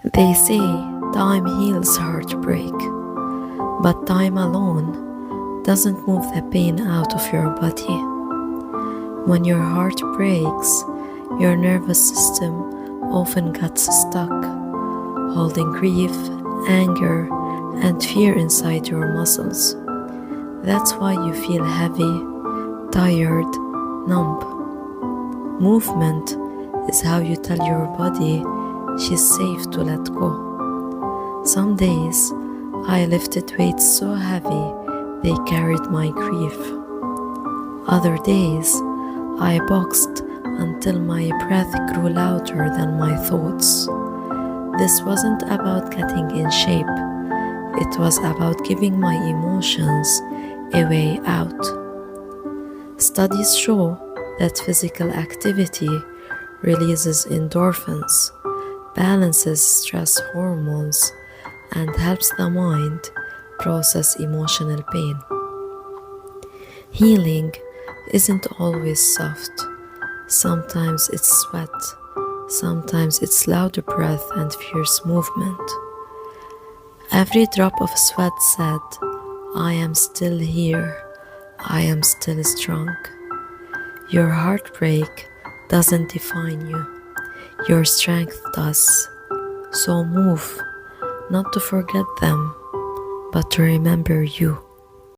They say time heals heartbreak, but time alone doesn't move the pain out of your body. When your heart breaks, your nervous system often gets stuck, holding grief, anger, and fear inside your muscles. That's why you feel heavy, tired, numb. Movement is how you tell your body she's safe to let go. Some days I lifted weights so heavy they carried my grief. Other days I boxed until my breath grew louder than my thoughts. This wasn't about getting in shape, it was about giving my emotions a way out. Studies show that physical activity releases endorphins, balances stress hormones, and helps the mind process emotional pain. Healing isn't always soft. Sometimes it's sweat, sometimes it's louder breath and fierce movement. Every drop of sweat said, I am still here, I am still strong. Your heartbreak doesn't define you, your strength does. So move, not to forget them, but to remember you.